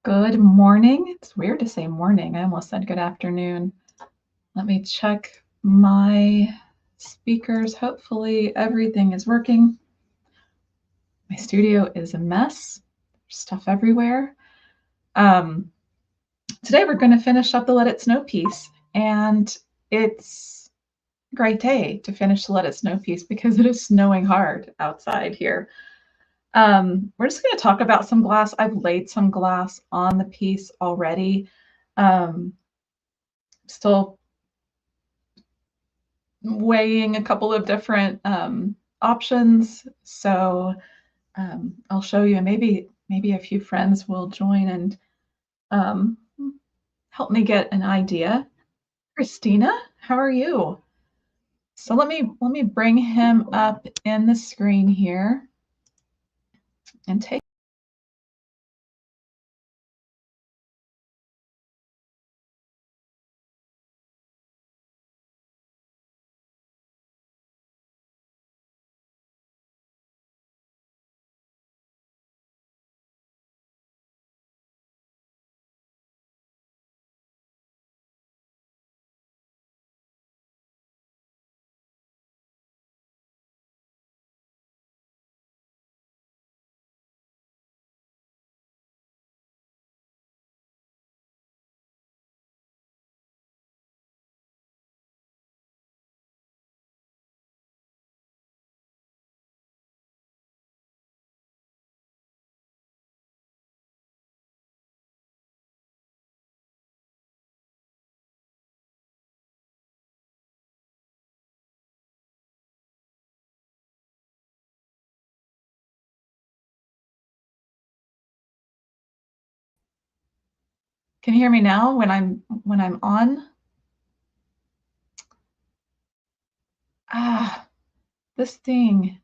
Good morning. It's weird to say morning. I almost said good afternoon. Let me check my speakers. Hopefully everything is working. My studio is a mess. There's stuff everywhere. Today we're going to finish up the Let It Snow piece, and it's a great day to finish the Let It Snow piece because it is snowing hard outside here. We're just going to talk about some glass. I've laid some glass on the piece already. Still weighing a couple of different options. So I'll show you, and maybe a few friends will join and um, help me get an idea. Christina, how are you? So let me bring him up in the screen here and take. Can you hear me now when I'm on? This thing.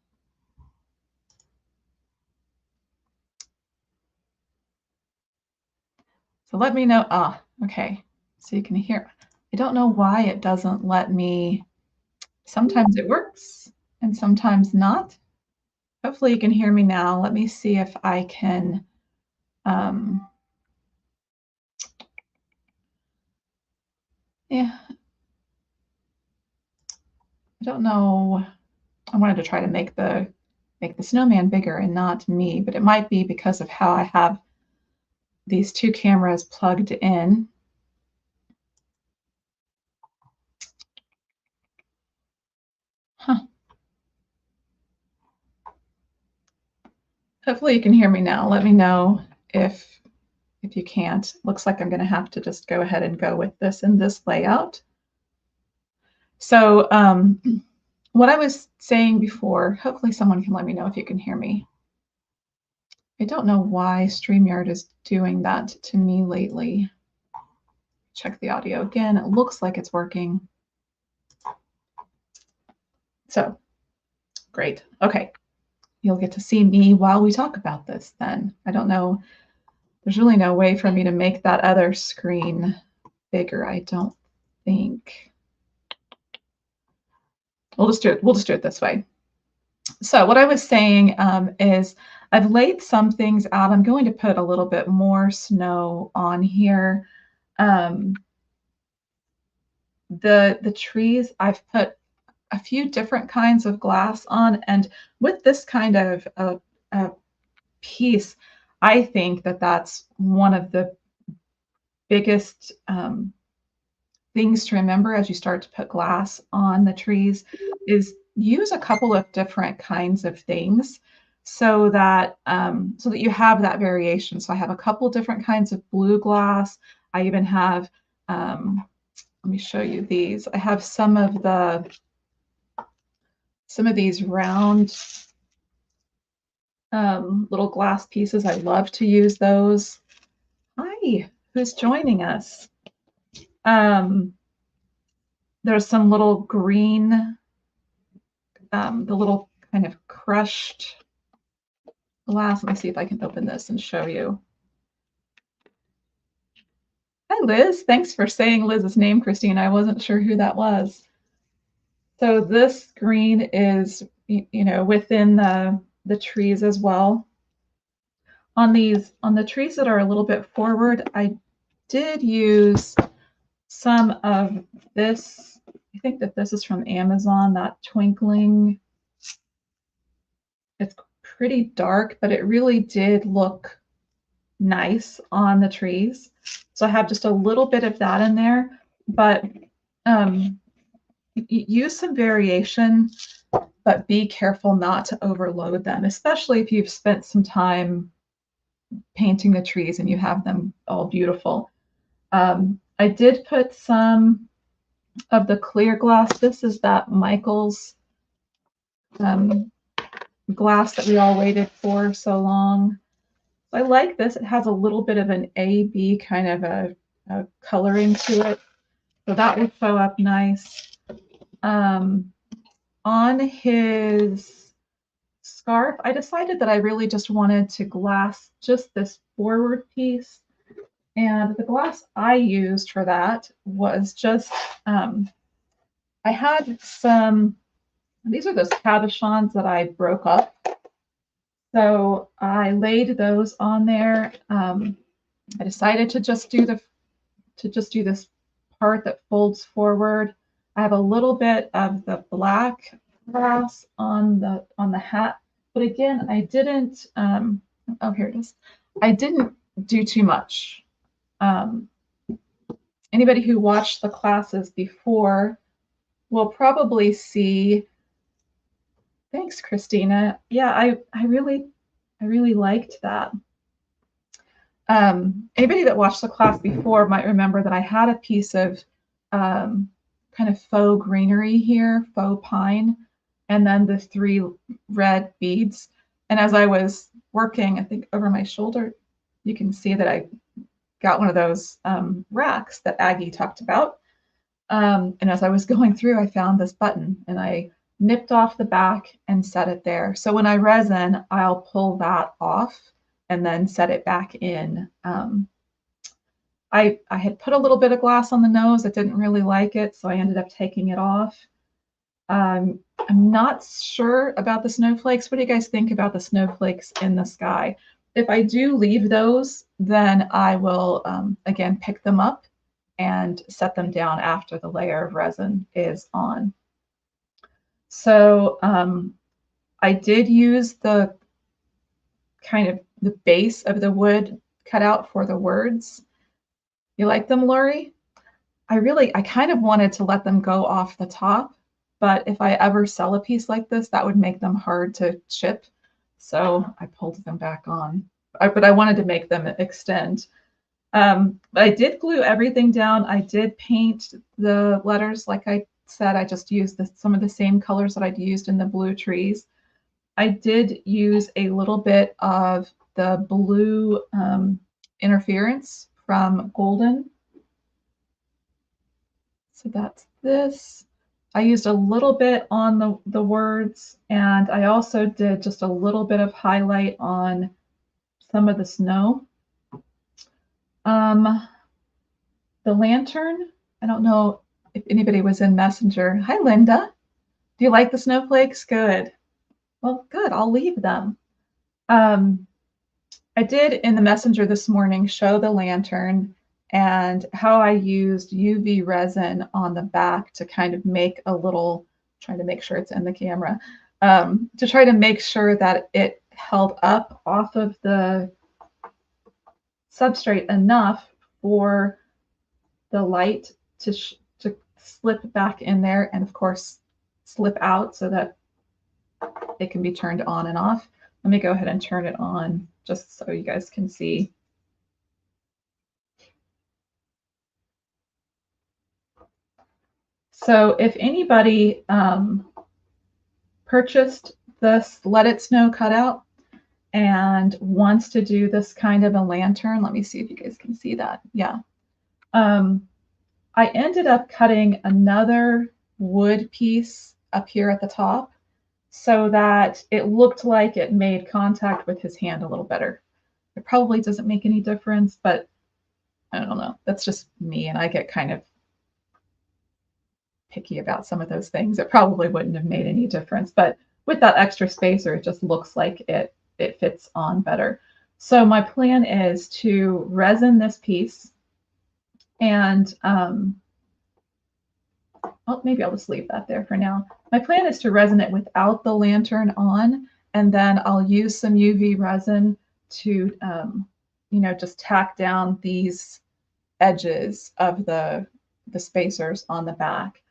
So let me know. Okay. So you can hear. I don't know why it doesn't let me. Sometimes it works and sometimes not. Hopefully you can hear me now. Let me see if I can. Yeah, I don't know. I wanted to try to make the snowman bigger and not me, but it might be because of how I have these two cameras plugged in. Huh. Hopefully you can hear me now. Let me know if you can't. Looks like I'm going to have to just go ahead and go with this in this layout. So what I was saying before, hopefully someone can let me know if you can hear me. I don't know why StreamYard is doing that to me lately. Check the audio again. It looks like it's working. So great. Okay. You'll get to see me while we talk about this then. I don't know. There's really no way for me to make that other screen bigger, I don't think. We'll just do it this way. So what I was saying is I've laid some things out. I'm going to put a little bit more snow on here. The trees, I've put a few different kinds of glass on, and with this kind of piece, I think that that's one of the biggest things to remember as you start to put glass on the trees is use a couple of different kinds of things so that you have that variation. So I have a couple different kinds of blue glass. I even have, let me show you these. I have some of these round little glass pieces. I love to use those. Hi, who's joining us? There's some little green, the little kind of crushed glass. Let me see if I can open this and show you. Hi, Liz. Thanks for saying Liz's name, Christine. I wasn't sure who that was. So this green is, within the trees as well. On the trees that are a little bit forward, I did use some of this. I think that this is from Amazon, that twinkling. It's pretty dark, but it really did look nice on the trees. So I have just a little bit of that in there, but use some variation, but be careful not to overload them, especially if you've spent some time painting the trees and you have them all beautiful. I did put some of the clear glass. This is that Michaels glass that we all waited for so long. I like this. It has a little bit of an A-B kind of a coloring to it. So that would show up nice. On his scarf, I decided that I really just wanted to glass just this forward piece. And the glass I used for that was just, I had some, these are those cabochons that I broke up. So I laid those on there. I decided to just do this part that folds forward. I have a little bit of the black glass on the hat, but again, I didn't. Oh, here it is. I didn't do too much. Anybody who watched the classes before will probably see. Thanks, Christina. Yeah, I really liked that. Anybody that watched the class before might remember that I had a piece of kind of faux greenery here, faux pine, and then the 3 red beads. And as I was working, I think over my shoulder, you can see that I got one of those racks that Aggie talked about. And as I was going through, I found this button and I nipped off the back and set it there. So when I resin, I'll pull that off and then set it back in. I had put a little bit of glass on the nose. I didn't really like it, so I ended up taking it off. I'm not sure about the snowflakes. What do you guys think about the snowflakes in the sky? If I do leave those, then I will, again, pick them up and set them down after the layer of resin is on. So I did use the kind of the base of the wood cut out for the words. You like them, Lori? I kind of wanted to let them go off the top, but if I ever sell a piece like this, that would make them hard to chip. So I pulled them back on, but I wanted to make them extend. But I did glue everything down. I did paint the letters. Like I said, I just used some of the same colors that I'd used in the blue trees. I did use a little bit of the blue interference from Golden. So that's this. I used a little bit on the words, and I also did just a little bit of highlight on some of the snow. The lantern, I don't know if anybody was in Messenger. Hi, Linda. Do you like the snowflakes? Good. Well, good. I'll leave them. I did in the Messenger this morning show the lantern and how I used UV resin on the back to kind of make a little, trying to make sure it's in the camera, to try to make sure that it held up off of the substrate enough for the light to slip back in there and of course slip out so that it can be turned on and off. Let me go ahead and turn it on just so you guys can see. So if anybody purchased this Let It Snow cutout and wants to do this kind of a lantern, let me see if you guys can see that. Yeah. I ended up cutting another wood piece up here at the top so that it looked like it made contact with his hand a little better. It probably doesn't make any difference, but I don't know. That's just me, and I get kind of picky about some of those things. It probably wouldn't have made any difference, but with that extra spacer, it just looks like it fits on better. So my plan is to resin this piece and oh, maybe I'll just leave that there for now. My plan is to resin it without the lantern on, and then I'll use some UV resin to, just tack down these edges of the spacers on the back.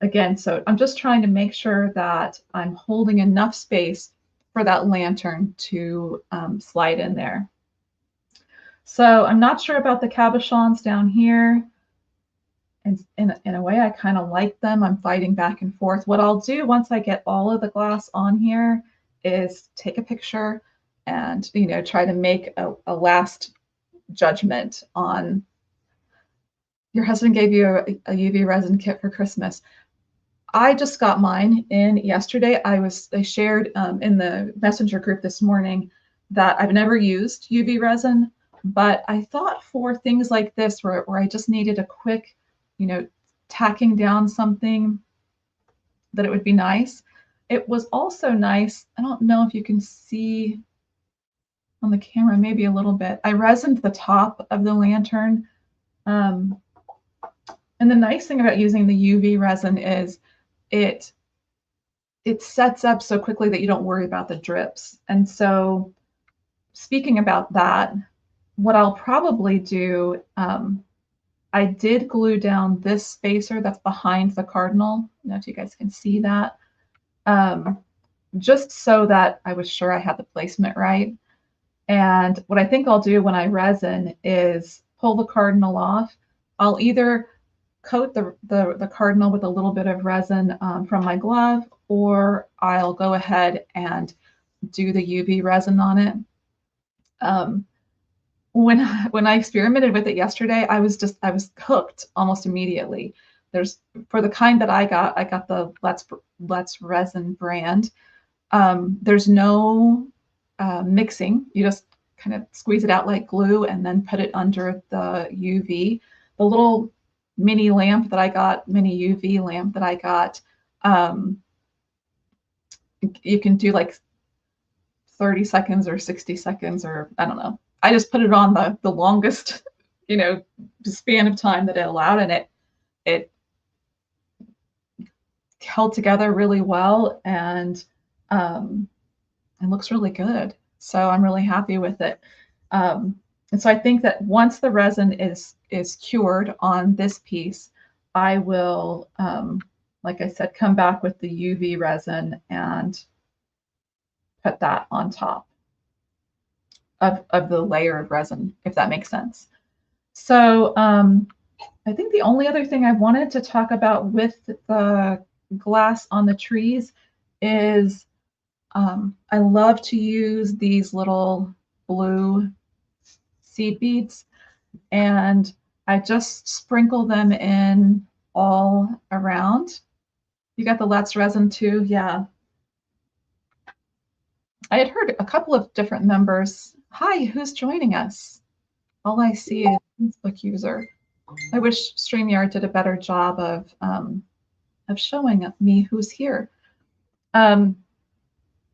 Again, so I'm just trying to make sure that I'm holding enough space for that lantern to slide in there. So I'm not sure about the cabochons down here. And in a way, I kind of like them. I'm fighting back and forth. What I'll do once I get all of the glass on here is take a picture and, try to make a last judgment on. Your husband gave you a UV resin kit for Christmas. I just got mine in yesterday. I shared in the messenger group this morning that I've never used UV resin, but I thought for things like this where I just needed a quick, tacking down something, that it would be nice. It was also nice. I don't know if you can see on the camera, maybe a little bit. I resined the top of the lantern. And the nice thing about using the UV resin is it sets up so quickly that you don't worry about the drips. And so speaking about that, what I'll probably do, I did glue down this spacer that's behind the cardinal. I don't know if you guys can see that. Just so that I was sure I had the placement right. And what I think I'll do when I resin is pull the cardinal off. I'll either coat the cardinal with a little bit of resin from my glove, or I'll go ahead and do the UV resin on it. When I experimented with it yesterday, I was hooked almost immediately. For the kind that I got the Let's Resin brand. There's no mixing. You just kind of squeeze it out like glue and then put it under the UV. The little mini UV lamp that I got, you can do like 30 seconds or 60 seconds, or I don't know. I just put it on the longest, span of time that it allowed, and it held together really well, and it looks really good. So I'm really happy with it. And so I think that once the resin is cured on this piece, I will, like I said, come back with the UV resin and put that on top of the layer of resin, if that makes sense. So I think the only other thing I wanted to talk about with the glass on the trees is I love to use these little blue seed beads, and I just sprinkle them in all around. You got the Let's Resin too? Yeah. I had heard a couple of different members. Hi, who's joining us? All I see is Facebook user. I wish StreamYard did a better job of showing me who's here.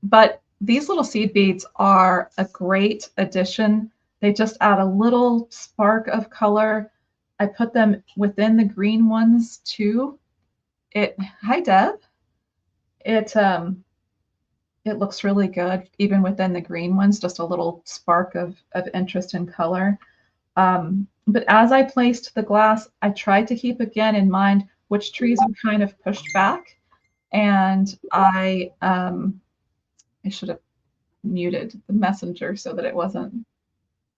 But these little seed beads are a great addition. They just add a little spark of color. I put them within the green ones too. Hi Deb. It looks really good even within the green ones, just a little spark of interest and color. But as I placed the glass, I tried to keep again in mind which trees are kind of pushed back. And I should have muted the messenger so that it wasn't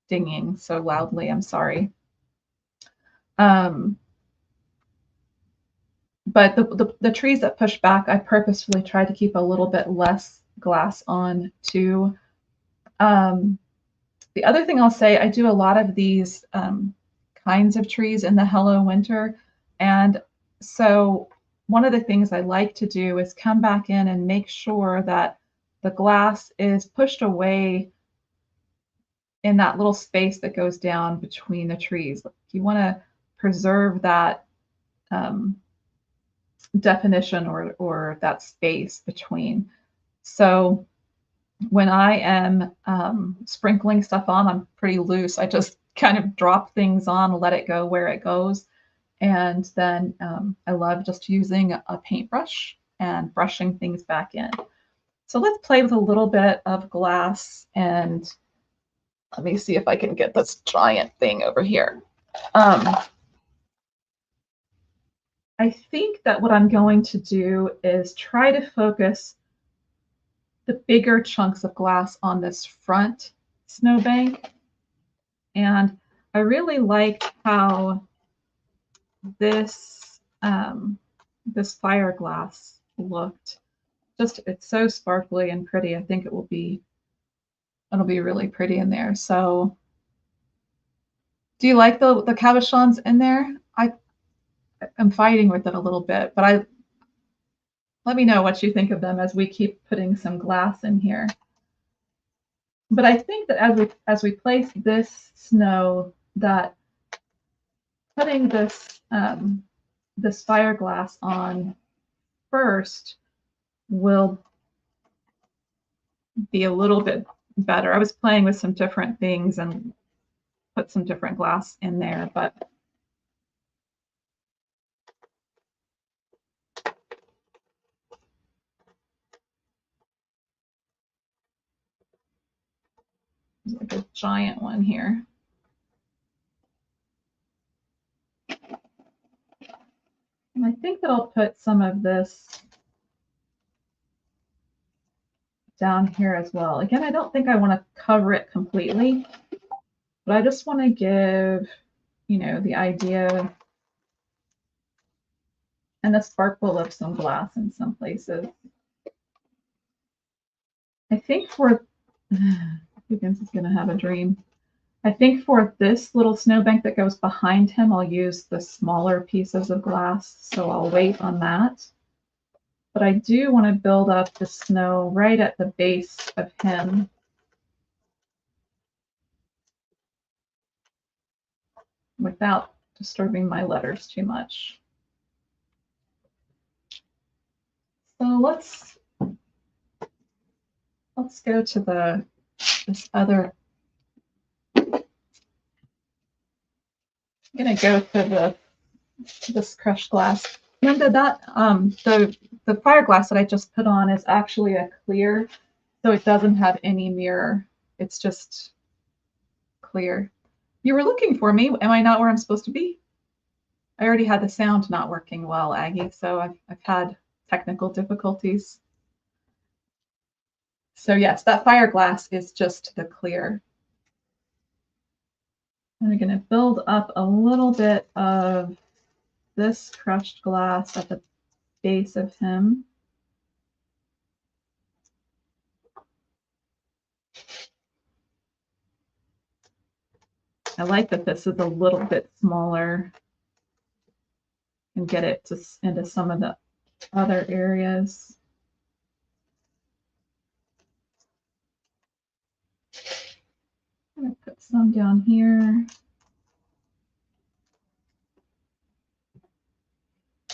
dinging so loudly. I'm sorry. But the trees that push back, I purposefully tried to keep a little bit less glass on too. The other thing I'll say, I do a lot of these kinds of trees in the Hello Winter. And so one of the things I like to do is come back in and make sure that the glass is pushed away in that little space that goes down between the trees. You want to preserve that definition or that space between. So when I am sprinkling stuff on, I'm pretty loose. I just kind of drop things on, let it go where it goes. And then I love just using a paintbrush and brushing things back in. So let's play with a little bit of glass, and let me see if I can get this giant thing over here. I think that what I'm going to do is try to focus the bigger chunks of glass on this front snowbank. And I really like how this this fiberglass looked. Just it's so sparkly and pretty. I think it'll be really pretty in there. So do you like the cabochons in there? I'm fighting with it a little bit, but let me know what you think of them as we keep putting some glass in here. But I think that as we place this snow, that putting this this fiberglass on first will be a little bit better. I was playing with some different things and put some different glass in there, but there's like a giant one here. And I think that I'll put some of this down here as well. Again, I don't think I want to cover it completely, but I just want to give, you know, the idea and the sparkle of some glass in some places. I think for, Higgins is going to have a dream. I think for this little snowbank that goes behind him, I'll use the smaller pieces of glass, so I'll wait on that. But I do want to build up the snow right at the base of him. Without disturbing my letters too much. So let's go to this other. I'm gonna go to this crushed glass. Linda, that the fiberglass that I just put on is actually a clear, so it doesn't have any mirror. It's just clear. You were looking for me. Am I not where I'm supposed to be? I already had the sound not working well, Aggie, so I've had technical difficulties. So yes, that fiberglass is just the clear. And I'm going to build up a little bit of this crushed glass at the base of him. I like that this is a little bit smaller and get it into some of the other areas. I'm going to put some down here.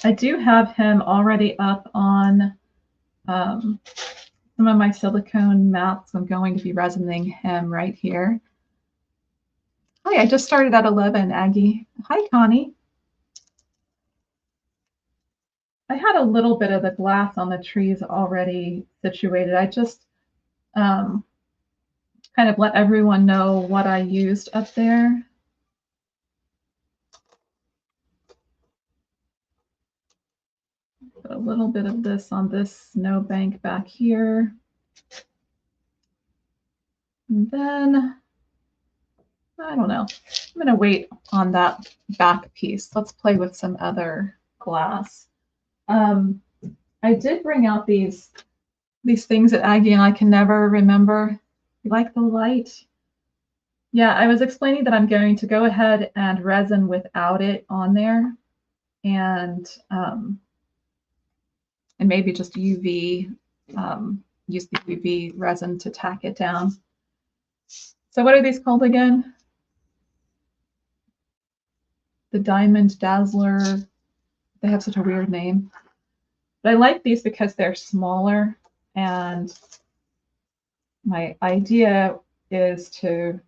I do have him already up on some of my silicone mats. I'm going to be resining him right here. Hi, I just started at 11, Aggie. Hi, Connie. I had a little bit of the glass on the trees already situated. I just kind of let everyone know what I used up there. Put a little bit of this on this snowbank back here. And then, I don't know, I'm going to wait on that back piece. Let's play with some other glass. I did bring out these things that Aggie and I can never remember. You like the light? Yeah, I was explaining that I'm going to go ahead and resin without it on there, and maybe just UV, use the UV resin to tack it down. So what are these called again? The Diamond Dazzler. They have such a weird name. But I like these because they're smaller and my idea is to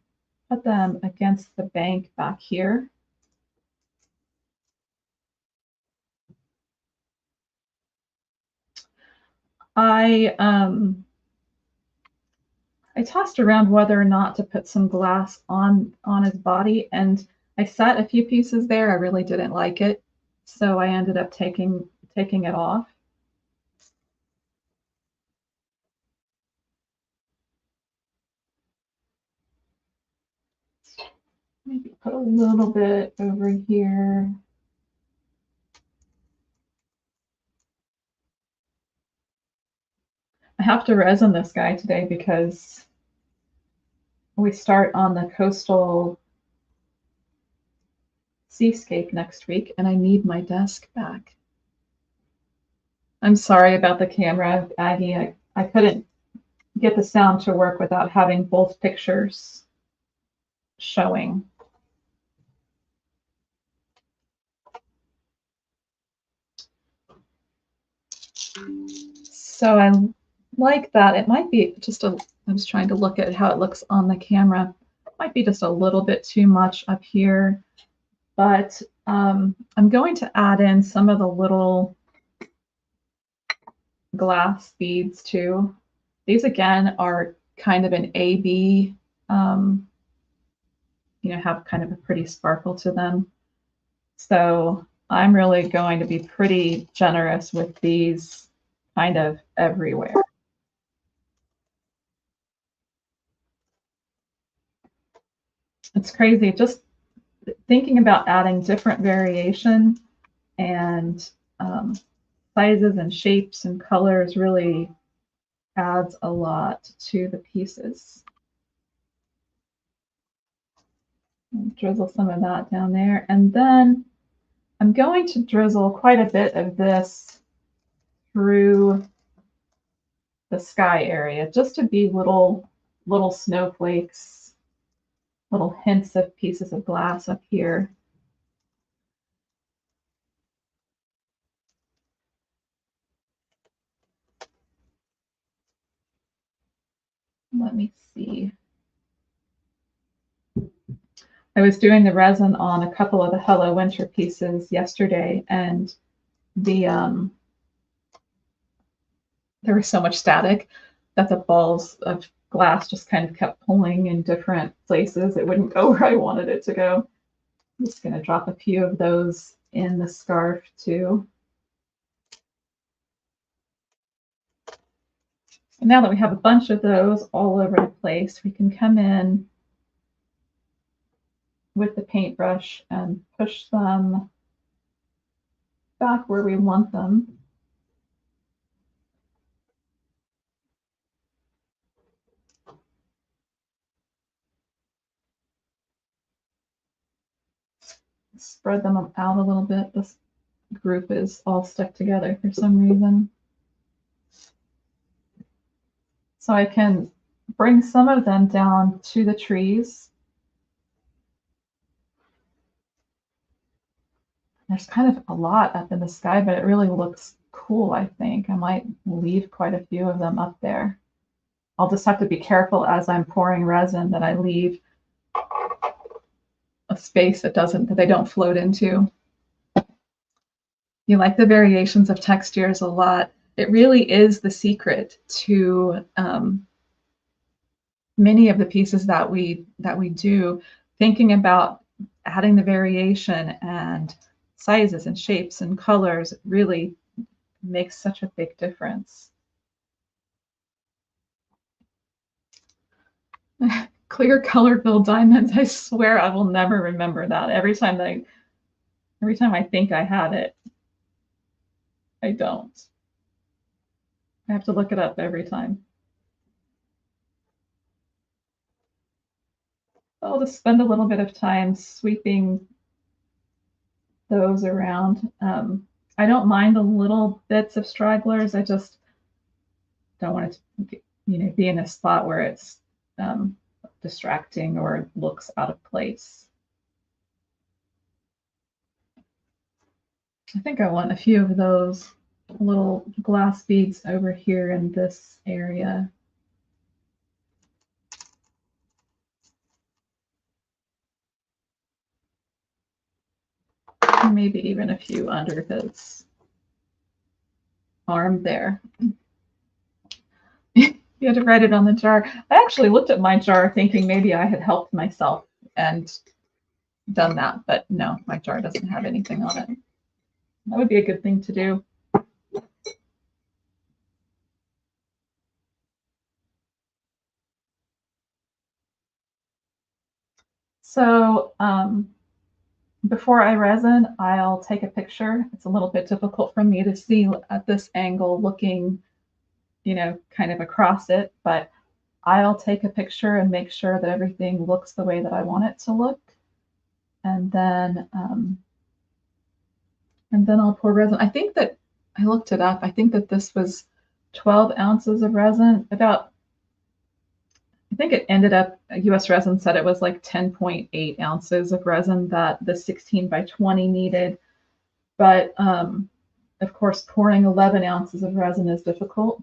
put them against the bank back here. I tossed around whether or not to put some glass on his body, and I set a few pieces there. I really didn't like it, so I ended up taking it off. Maybe put a little bit over here. I have to resin this guy today because we start on the coastal seascape next week, and I need my desk back. I'm sorry about the camera, Aggie. I couldn't get the sound to work without having both pictures showing. So I like that. It might be just a, I was trying to look at how it looks on the camera. It might be just a little bit too much up here, but I'm going to add in some of the little glass beads too. These again are kind of an AB, have kind of a pretty sparkle to them. So I'm really going to be pretty generous with these kind of everywhere. It's crazy. Just thinking about adding different variation and sizes and shapes and colors really adds a lot to the pieces. Drizzle some of that down there. And then I'm going to drizzle quite a bit of this through the sky area just to be little snowflakes, little hints of pieces of glass up here. Let me see. I was doing the resin on a couple of the Hello Winter pieces yesterday, and the there was so much static that the balls of glass just kind of kept pulling in different places. It wouldn't go where I wanted it to go. I'm just going to drop a few of those in the scarf too. And now that we have a bunch of those all over the place, we can come in with the paintbrush and push them back where we want them. Spread them out a little bit. This group is all stuck together for some reason. So I can bring some of them down to the trees. There's kind of a lot up in the sky, but it really looks cool, I think. I might leave quite a few of them up there. I'll just have to be careful as I'm pouring resin that I leave a space that they don't float into. You like the variations of textures a lot. It really is the secret to many of the pieces that we do, thinking about adding the variation and sizes and shapes and colors really makes such a big difference. Clear color-filled diamonds. I swear I will never remember that. Every time I think I had it, I don't. I have to look it up every time. I'll just spend a little bit of time sweeping those around. I don't mind the little bits of stragglers. I just don't want it to, be in a spot where it's distracting or looks out of place. I think I want a few of those little glass beads over here in this area. maybe even a few under his arm there. You had to write it on the jar. I actually looked at my jar thinking maybe I had helped myself and done that, but no, my jar doesn't have anything on it. That would be a good thing to do. So before I resin, I'll take a picture. It's a little bit difficult for me to see at this angle looking, you know, kind of across it, but I'll take a picture and make sure that everything looks the way that I want it to look. And then I'll pour resin. I think that I looked it up. I think that this was 12 ounces of resin. I think it ended up, US Resin said it was like 10.8 ounces of resin that the 16 by 20 needed. But of course, pouring 11 ounces of resin is difficult.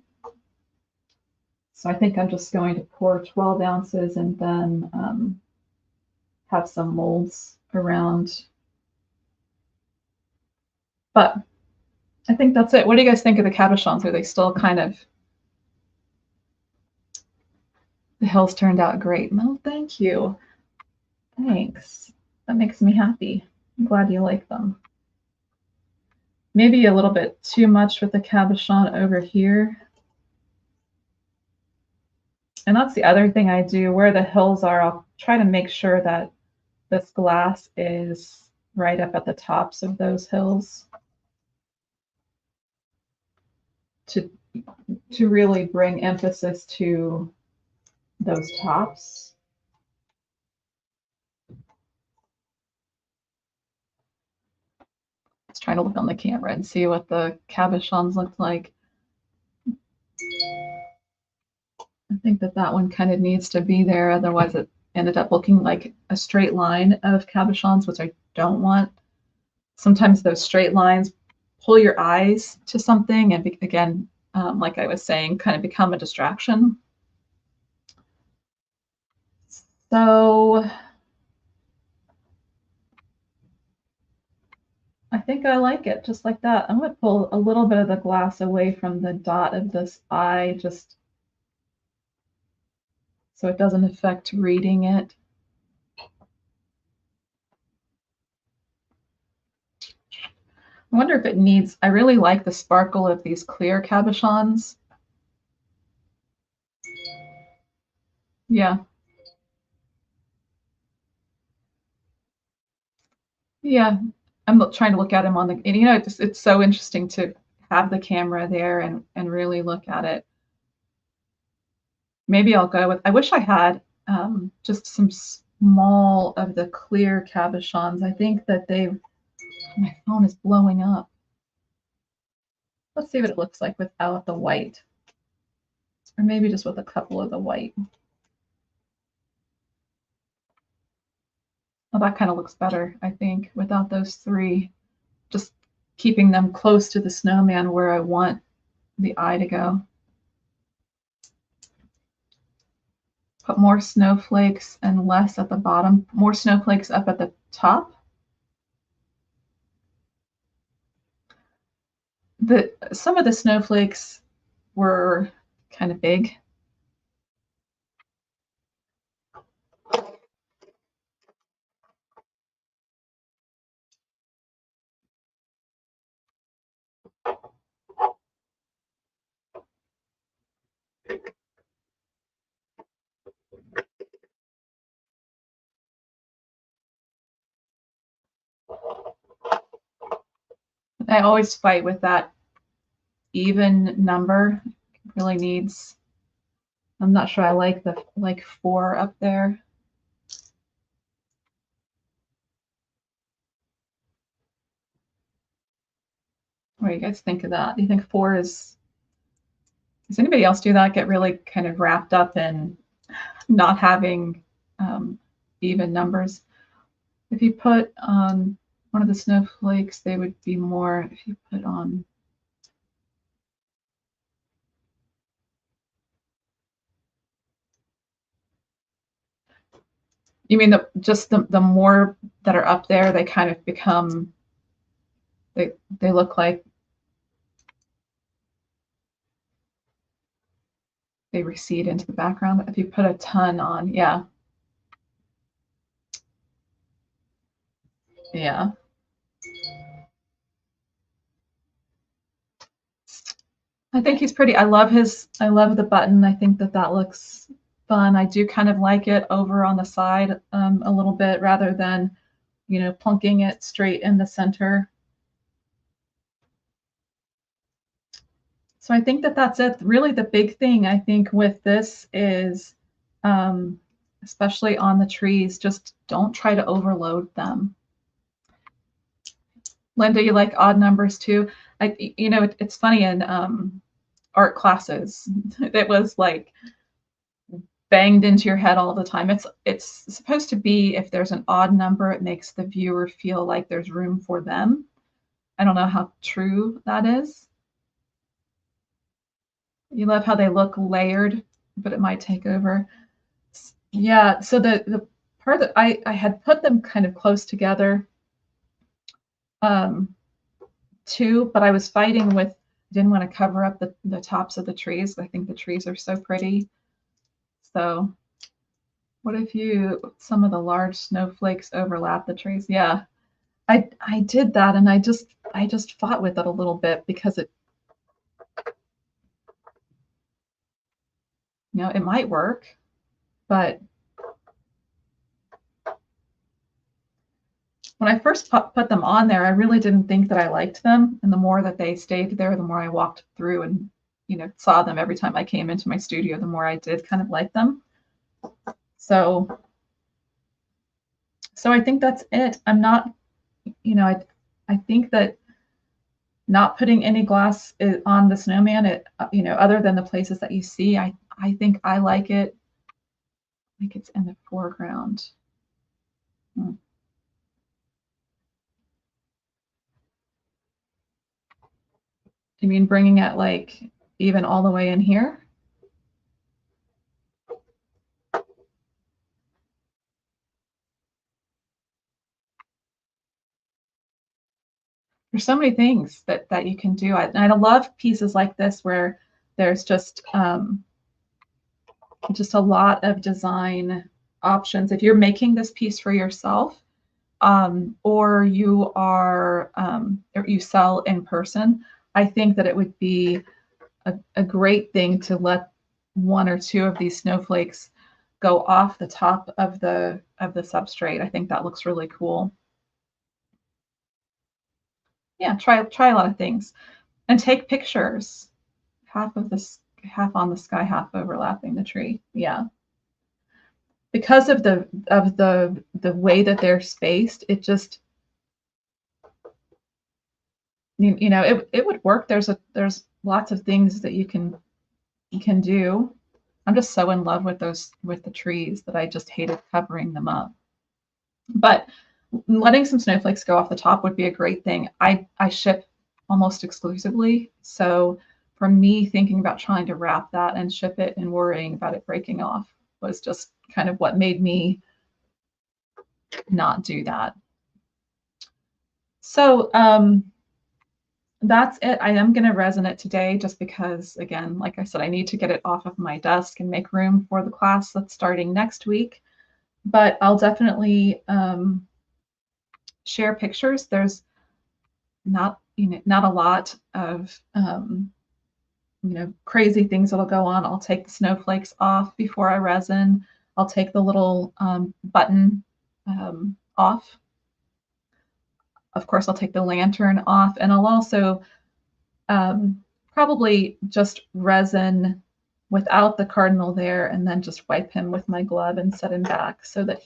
So I think I'm just going to pour 12 ounces and then have some molds around. But I think that's it. What do you guys think of the cabochons? Are they still kind of, the hills turned out great. No, thank you. Thanks. That makes me happy. I'm glad you like them. Maybe a little bit too much with the cabochon over here. And that's the other thing I do. Where the hills are, I'll try to make sure that this glass is right up at the tops of those hills to really bring emphasis to those tops. Let's try to look on the camera and see what the cabochons look like. I think that that one kind of needs to be there. Otherwise, it ended up looking like a straight line of cabochons, which I don't want. Sometimes those straight lines pull your eyes to something and again, like I was saying, kind of become a distraction. So I think I like it just like that. I'm going to pull a little bit of the glass away from the dot of this eye just so it doesn't affect reading it. I wonder if it needs, I really like the sparkle of these clear cabochons. Yeah. Yeah. I'm trying to look at him on the, and you know, it's so interesting to have the camera there and really look at it. Maybe I'll go with, I wish I had just some small of the clear cabochons. I think that my phone is blowing up. Let's see what it looks like without the white. Or maybe just with a couple of the white. Well, that kind of looks better, I think, without those three. Just keeping them close to the snowman where I want the eye to go. Put more snowflakes and less at the bottom, more snowflakes up at the top. Some of the snowflakes were kind of big. I always fight with that even number. It really needs, I'm not sure I like the 4 up there. What do you guys think of that? Do you think 4 is, does anybody else do that? Get really kind of wrapped up in not having even numbers. If you put on one of the snowflakes, they would be more, if you put on, you mean just the more that are up there, they kind of become They look like they recede into the background. If you put a ton on, yeah. Yeah. I think he's pretty. I love the button. I think that looks fun. I do kind of like it over on the side a little bit rather than, plunking it straight in the center. So I think that that's it. Really, the big thing I think with this is, especially on the trees, just don't try to overload them. Linda, you like odd numbers too? It's funny in art classes, it was like banged into your head all the time. It's supposed to be, if there's an odd number, it makes the viewer feel like there's room for them. I don't know how true that is. You love how they look layered, but it might take over. Yeah, so the part that I had put them kind of close together um, too, but I was fighting with, didn't want to cover up the tops of the trees. I think the trees are so pretty. So what if some of the large snowflakes overlap the trees? Yeah, I did that, and I just fought with it a little bit because it might work, but when I first put them on there, I really didn't think that I liked them. And the more that they stayed there, the more I walked through and, saw them every time I came into my studio, the more I did kind of like them. So I think that's it. I'm not, I think that not putting any glass on the snowman, other than the places that you see, I think I like it. I think it's in the foreground. Hmm. You mean bringing it like even all the way in here? There's so many things that you can do. I love pieces like this where there's just a lot of design options. If you're making this piece for yourself, or you sell in person, I think that it would be a great thing to let one or two of these snowflakes go off the top of the substrate. I think that looks really cool. Yeah, try a lot of things and take pictures. Half on the sky, half overlapping the tree. Yeah. Because of the way that they're spaced, it just, it would work. There's lots of things that you can do. I'm just so in love with the trees that I just hated covering them up. But letting some snowflakes go off the top would be a great thing. I ship almost exclusively, so for me, thinking about trying to wrap that and ship it and worrying about it breaking off was just kind of what made me not do that. So that's it. I am going to resin it today just because, again, like I said, I need to get it off of my desk and make room for the class that's starting next week. But I'll definitely share pictures. There's not a lot of crazy things that'll go on. I'll take the snowflakes off before I resin. I'll take the little button off. Of course, I'll take the lantern off, and I'll also probably just resin without the cardinal there, and then just wipe him with my glove and set him back so that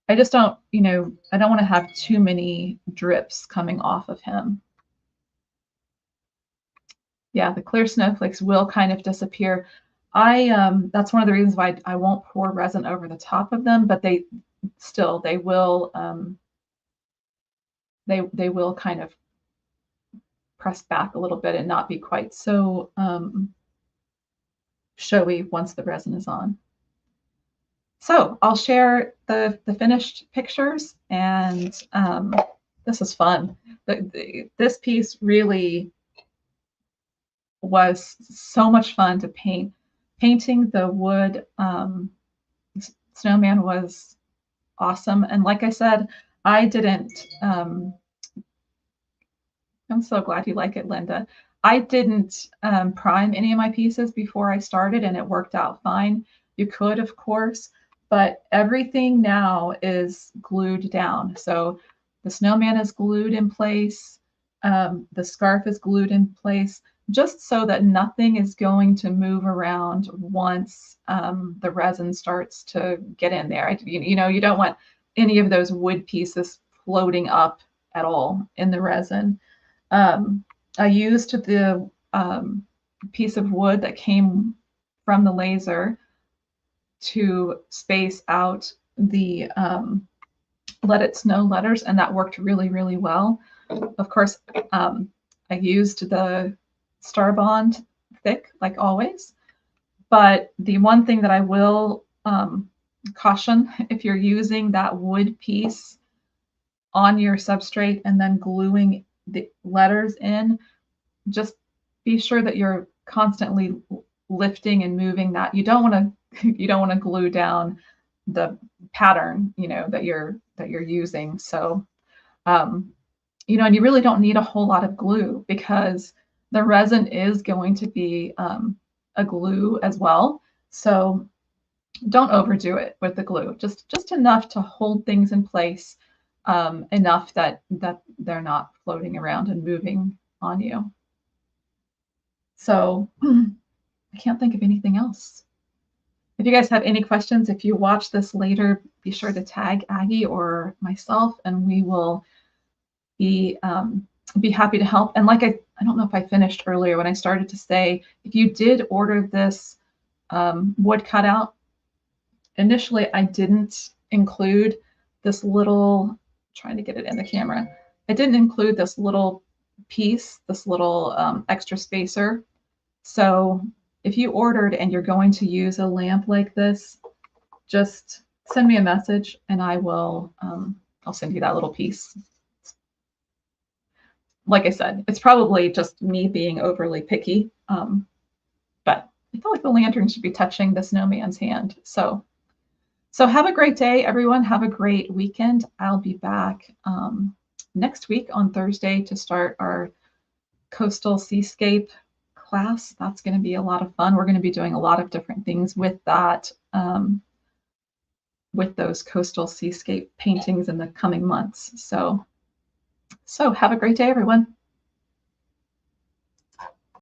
I just don't, I don't want to have too many drips coming off of him. Yeah, the clear snowflakes will kind of disappear. That's one of the reasons why I won't pour resin over the top of them, but they will they will kind of press back a little bit and not be quite so showy once the resin is on. So I'll share the finished pictures, and This is fun. This piece really was so much fun to paint. Painting the wood snowman was awesome. And like I said, I didn't, I'm so glad you like it, Linda. I didn't prime any of my pieces before I started, and it worked out fine. You could, of course, but everything now is glued down. So the snowman is glued in place. The scarf is glued in place, just so that nothing is going to move around once the resin starts to get in there. You know, you don't want any of those wood pieces floating up at all in the resin. I used the piece of wood that came from the laser to space out the Let It Snow letters, and that worked really, really well. Of course, I used the Starbond thick, like always. But the one thing that I will caution, if you're using that wood piece on your substrate and then gluing the letters in, just be sure that you're constantly lifting and moving that. You don't want to you don't want to glue down the pattern, you know, that you're using. So you know, and you really don't need a whole lot of glue because the resin is going to be a glue as well. So don't overdo it with the glue. Just enough to hold things in place, enough that they're not floating around and moving on you. So I can't think of anything else. If you guys have any questions, if you watch this later, be sure to tag Aggie or myself, and we will be happy to help. And like I don't know if I finished earlier when I started to say, if you did order this wood cutout, initially I didn't include this little, trying to get it in the camera, I didn't include this little piece, this little extra spacer. So if you ordered and you're going to use a lamp like this, just send me a message and I will, I'll send you that little piece. Like I said, it's probably just me being overly picky, but I feel like the lantern should be touching the snowman's hand. So have a great day, everyone. Have a great weekend. I'll be back next week on Thursday to start our coastal seascape class. That's going to be a lot of fun. We're going to be doing a lot of different things with that, with those coastal seascape paintings in the coming months. So have a great day, everyone.